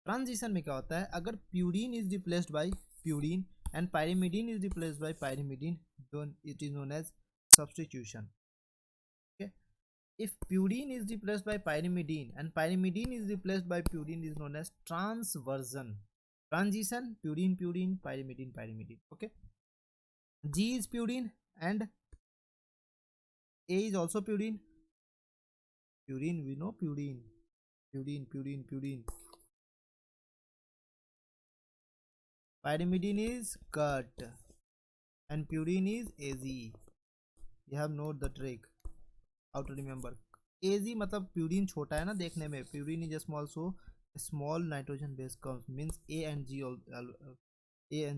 ट्रांजिशन में क्या होता है, अगर purine is replaced by purine and pyrimidine is replaced by pyrimidine, then it is known as substitution. Okay, if purine is replaced by pyrimidine and pyrimidine is replaced by purine is known as transversion. Transition, purine purine, pyrimidine pyrimidine. Okay, G is purine and A is also purine. Purine, we know purine, purine. Pyrimidine is cut and purine is AZ. You have note the trick how to remember. AZ मतलब purine छोटा है ना देखने में, purine is small, so small nitrogen base comes, means A and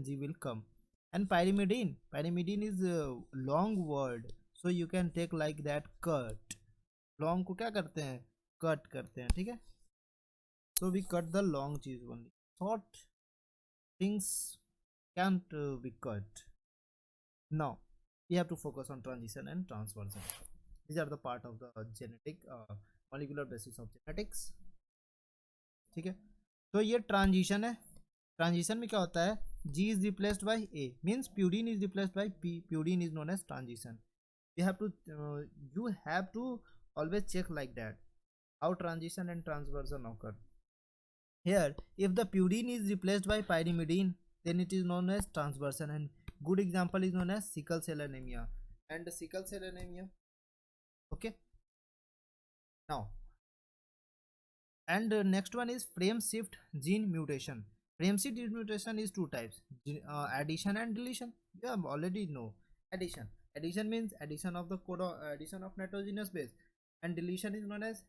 G will come. And pyrimidine is long word, so you can take like that, cut. long को क्या करते हैं, कट करते हैं, ठीक है, so we cut the long चीज only, short things can't be cut. Now we have to focus on transition and transversion. These are the part of the genetic molecular basis of genetics, ठीक है। तो ये transition है, transition में क्या होता है, G is replaced by A, means purine is replaced by P, purine is known as transition. You have to always check like that how transition and transversion occur. Here if the purine is replaced by pyrimidine, then it is known as transversion, and good example is known as sickle cell anemia and sickle cell anemia. Okay, now and next one is frame shift gene mutation. Frame shift gene mutation is two types, addition and deletion. You have already know addition means addition of the codon, addition of nitrogenous base, and deletion is known as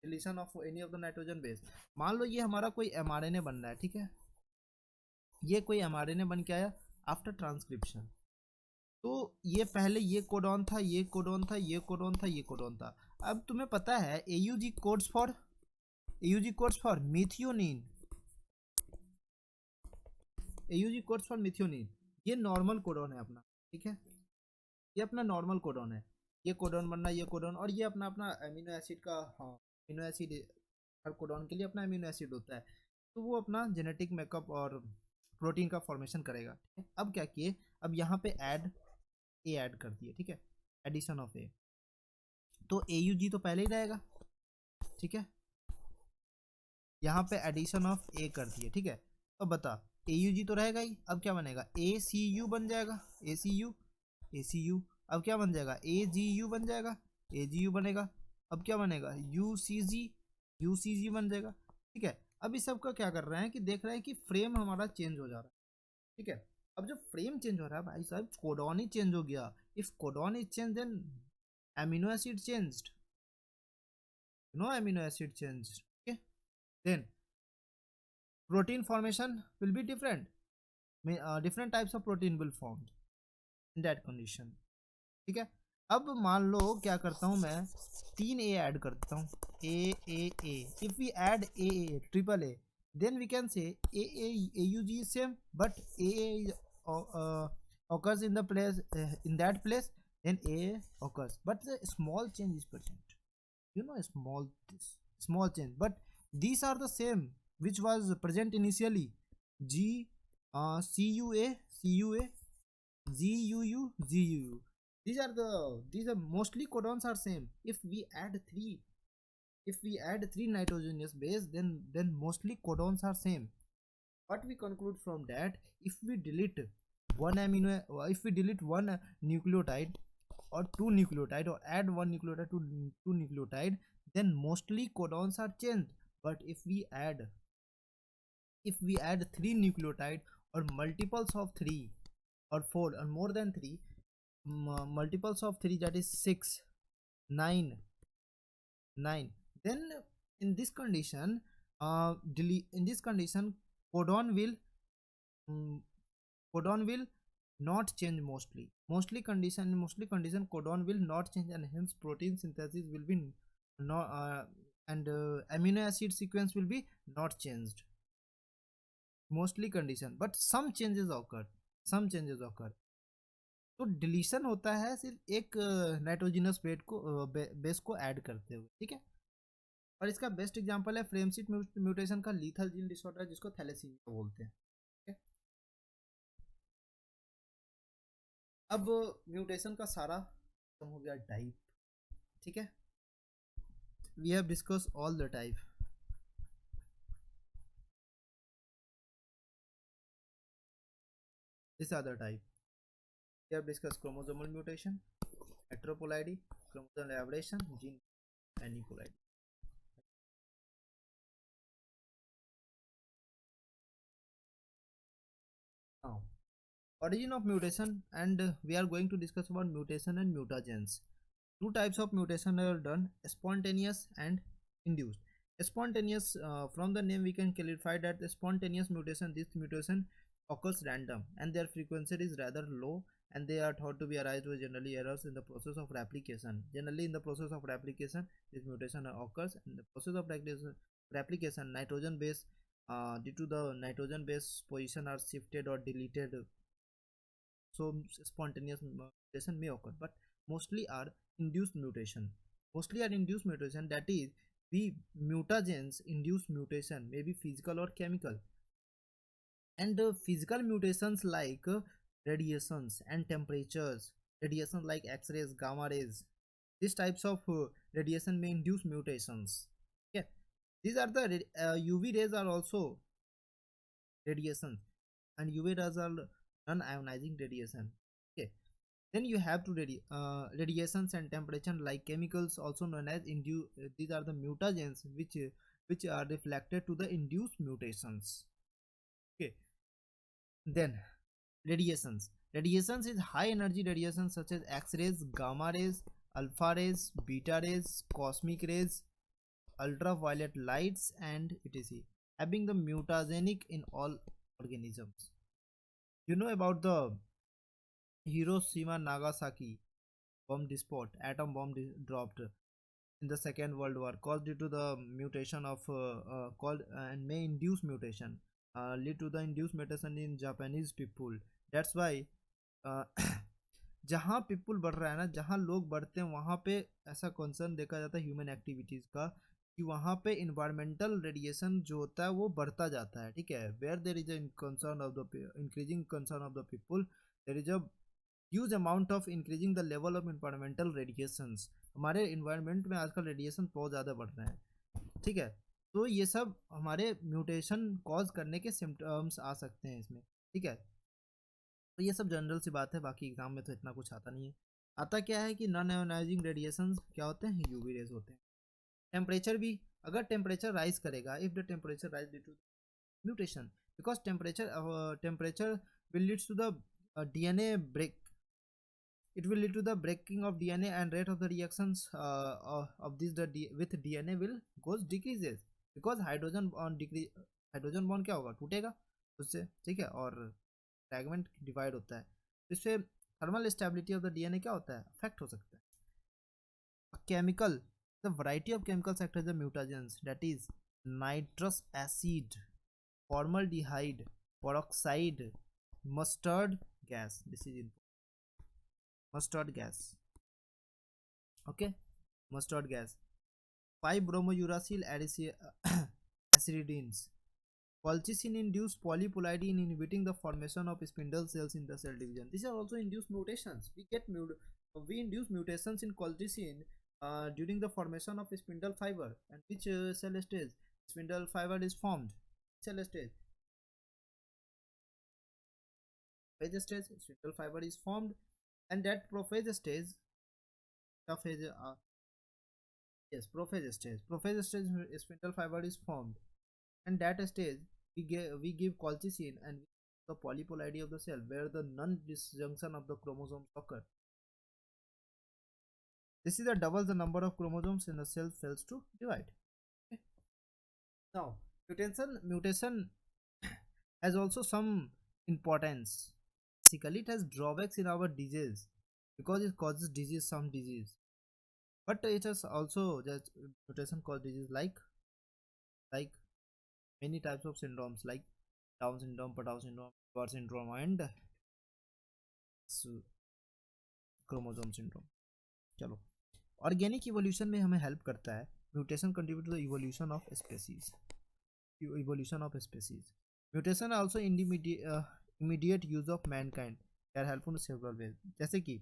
deletion of any of the nitrogen base. मान लो ये हमारा कोई mRNA बन रहा है, ठीक है, ये कोई mRNA बन के आया आफ्टर ट्रांसक्रिप्शन, तो ये पहले ये कोडॉन था, ये कोडॉन था, ये कोडॉन था, ये कोडॉन था। अब तुम्हें पता है AUG codes for methionine, AUG codes for methionine, ये नॉर्मल कोडॉन है अपना, ठीक है, ये अपना नॉर्मल कोडॉन है। ये कोडॉन बनना, ये कोडॉन, और ये अपना अपना अमीनो एसिड का, हाँ अमीनो एसिड, हर कोडॉन के लिए अपना अमीनो एसिड होता है, तो वो अपना जेनेटिक मेकअप और प्रोटीन का फॉर्मेशन करेगा, ठीक है। अब क्या किए, अब यहाँ पे ऐड कर दिए, ठीक है, एडिशन ऑफ ए, तो ए यू जी तो पहले ही रहेगा, ठीक है, यहाँ पे एडिशन ऑफ ए कर दिए, ठीक है। अब बता, ए यू जी तो रहेगा ही, अब क्या बनेगा, ए सी यू बन जाएगा, ए सी यू, ए सी यू, अब क्या बन जाएगा, ए जी यू बन जाएगा, ए जी यू बनेगा, अब क्या बनेगा, यू सी जी बन जाएगा, ठीक है। अब इस सब का क्या कर रहे हैं कि देख रहे हैं कि फ्रेम हमारा चेंज हो जा रहा है, ठीक है। अब जब फ्रेम चेंज हो रहा है भाई साहब, कोडॉन ही चेंज हो गया, if codon is change then amino acid changed, no amino acid changed, okay, then protein formation will be different, different types of protein will formed in that condition, ठीक है। अब मान लो क्या करता हूँ मैं, 3 ए ऐड करता हूँ, A if we add a triple A, then we can say A U G same, but A occurs in the place, in that place, then a occurs, but the small change is present, you know, small change, but these are the same which was present initially, g cua GUU. These are mostly codons are same. If we add three nitrogenous base, then mostly codons are same. What we conclude from that, if we delete if we delete one nucleotide or two nucleotide, or add one nucleotide to two nucleotide, then mostly codons are changed. But if we add three nucleotide or multiples of three or four or more than three, multiples of 3, that is 6, 9, 9, then in this condition, in this condition, codon will um, codon will not change, mostly condition codon will not change, and hence protein synthesis will be not, and amino acid sequence will be not changed, mostly condition, but some changes occur, तो deletion होता है सिर्फ एक nitrogenous base को add करते हुए, ठीक है। और इसका बेस्ट एग्जांपल है फ्रेमशीट म्यूटेशन का लीथल जीन डिसऑर्डर, जिसको थैलेसीमिया बोलते हैं, ठीक है। अब म्यूटेशन का सारा खत्म हो गया टाइप, ठीक है, we have discuss all the type. This are the type, we have discuss chromosomal mutation, heteroploidy, chromosomal aberration, gene aneuploidy. Now, origin of mutation, and we are going to discuss about mutation and mutagens. Two types of mutation are done: spontaneous and induced. Spontaneous, from the name we can clarify that the spontaneous mutation, this mutation occurs random and their frequency is rather low, and they are thought to be arise with generally errors in the process of replication. Generally in the process of replication, this mutation occurs. In the process of replication, nitrogen base, due to the nitrogen base position are shifted or deleted, so spontaneous mutation may occur, but mostly are induced mutation, that is, we mutagens induced mutation may be physical or chemical, and physical mutations like radiations and temperatures, radiation like x-rays, gamma rays, these types of radiation may induce mutations, okay. These are the UV rays are also radiation, and UV rays are non-ionizing radiation, okay. Then you have to radiations and temperature like chemicals, also known as induce, these are the mutagens which are reflected to the induced mutations, okay. Then radiations is high energy radiation such as x-rays, gamma rays, alpha rays, beta rays, cosmic rays, ultraviolet lights, and etc, having the mutagenic in all organisms. You know about the Hiroshima Nagasaki bomb disport atom bomb dropped in the Second World War caused due to the mutation of called and may induce mutation lead to the induced mutation in Japanese people. That's why uh, जहाँ people बढ़ रहा है ना, जहाँ लोग बढ़ते हैं वहाँ पे ऐसा कंसर्न देखा जाता है ह्यूमन एक्टिविटीज़ का कि वहाँ पे इन्वायरमेंटल रेडिएशन जो होता है वो बढ़ता जाता है, ठीक है। Where there is concern of the increasing concern of the people, there is a huge amount of increasing the level of environmental radiations. हमारे इन्वायरमेंट में आजकल रेडिएशन बहुत ज़्यादा बढ़ रहे हैं, ठीक है। तो ये सब हमारे म्यूटेशन कॉज करने के सिम्टम्स आ सकते हैं इसमें, ठीक है। तो ये सब जनरल सी बात है, बाकी एग्जाम में तो इतना कुछ आता नहीं है। आता क्या है कि नॉन आयोनाइजिंग रेडिएशन क्या होते हैं, यूवी रेज होते हैं। टेम्परेचर भी, अगर टेम्परेचर राइज करेगा, if the temperature rise due to mutation, because temperature will lead to the DNA break. It will lead to the breaking of DNA and rate of the reactions of this with DNA will goes decreases because hydrogen bond decrease, hydrogen bond क्या होगा, टूटेगा उससे, ठीक है, और fragment divide होता है, तो इससे thermal stability of the DNA क्या होता है, अफेक्ट हो सकता है। Chemical, the variety of chemical sectors the mutagens, that is nitrous acid, formaldehyde, peroxide, mustard gas. This is mustard gas. Okay, mustard gas. 5-bromouracil aciridins. Colchicine induced polyploidy in inhibiting the formation of spindle cells in the cell division. These are also induced mutations. We induce mutations in colchicine during the formation of spindle fiber. And which cell stage spindle fiber is formed? Cell stage. Prophase stage, spindle fiber is formed, and that prophase stage, prophase stage, spindle fiber is formed, and that stage we give colchicine and the polyploidy of the cell where the non-disjunction of the chromosomes occur. This is a double the number of chromosomes in the cell fails to divide. Okay. Now, mutation has also some importance. Basically, it has drawbacks in our disease because it causes disease, some disease, but it has also just mutation cause disease like many types of syndromes like Down syndrome, Patau syndrome, War syndrome, and chromosome syndrome. चलो, organic evolution में हमें help करता है mutation, contribute to the evolution of species, mutation also immediate use of mankind are helpful in several ways. जैसे कि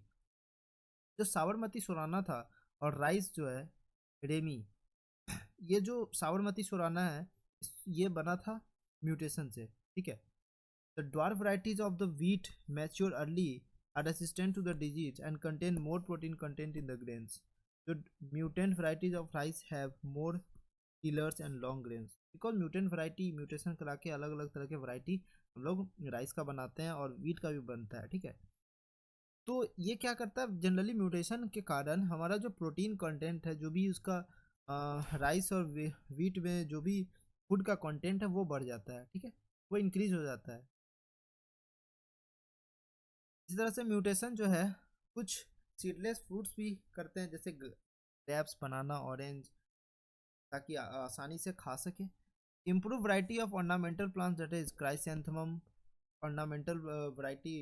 जो साबरमती सुराना था और राइस जो है रेमी, ये जो साबरमती सुराना है ये बना था म्यूटेशन से, ठीक है। The dwarf varieties of the wheat mature early are resistant to the disease and contain more protein content in the grains. The mutant varieties of rice have more killers and long grains because mutant variety mutation करा के अलग अलग तरह के variety हम लोग rice का बनाते हैं और वीट का भी बनता है, ठीक है। तो ये क्या करता है, जनरली म्यूटेशन के कारण हमारा जो प्रोटीन कंटेंट है, जो भी उसका राइस और वीट में जो भी फूड का कंटेंट है वो बढ़ जाता है, ठीक है, वो इंक्रीज हो जाता है। इस तरह से म्यूटेशन जो है कुछ सीडलेस फ्रूट्स भी करते हैं, जैसे ग्रेप्स, बनाना, ऑरेंज, ताकि आसानी से खा सके। Improve variety of ornamental plants that is chrysanthemum, ornamental variety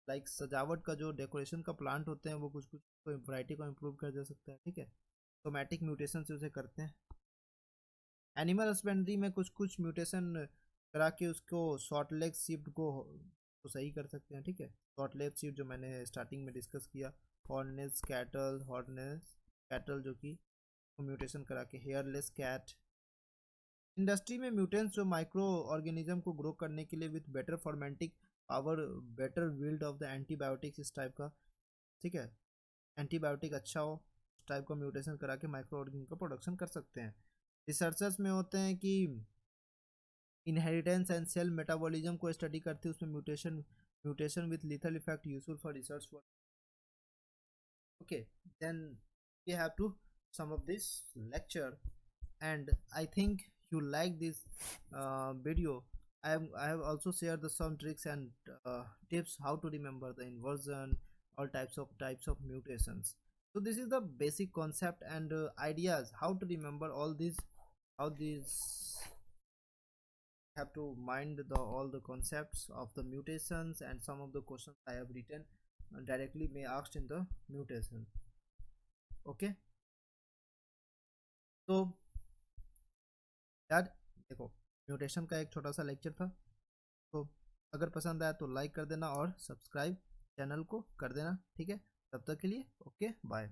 like सजावट का जो डेकोरेशन का प्लांट होते हैं वो कुछ कुछ वैरायटी को इम्प्रूव कर जा सकता है, ठीक है। सोमैटिक म्यूटेशन से उसे करते हैं। एनिमल हस्बेंड्री में कुछ कुछ म्यूटेशन करा के उसको शॉर्ट लेग शिफ्ट को सही कर सकते हैं, ठीक है। शॉर्ट लेग शिफ्ट जो मैंने स्टार्टिंग में डिस्कस किया, हॉर्नेस कैटल जो कि म्यूटेशन करा के हेयरलेस कैट। इंडस्ट्री में म्यूटेंट्स जो माइक्रो ऑर्गेनिज्म को ग्रो करने के लिए with better fermentic power, better yield of the antibiotics, इस टाइप का, ठीक है, एंटीबायोटिक अच्छा हो उस टाइप का म्यूटेशन करा के माइक्रो ऑर्गेनिज्म का प्रोडक्शन कर सकते हैं। रिसर्चर्स में होते हैं कि इनहेरिटेंस एंड सेल मेटाबॉलिज्म को स्टडी करते हैं, उसमें mutation with lethal effect useful for research work. okay, then we have to sum up this lecture, and I think you like this video. I have also shared the some tricks and tips how to remember the inversion, all types of mutations. So this is the basic concept and ideas how to remember all these, how these have to mind the all the concepts of the mutations, and some of the questions I have written directly may asked in the mutation. Okay, तो यार देखो, mutation का एक छोटा सा lecture था। तो अगर पसंद आया तो लाइक कर देना और सब्सक्राइब चैनल को कर देना, ठीक है। तब तक के लिए ओके बाय।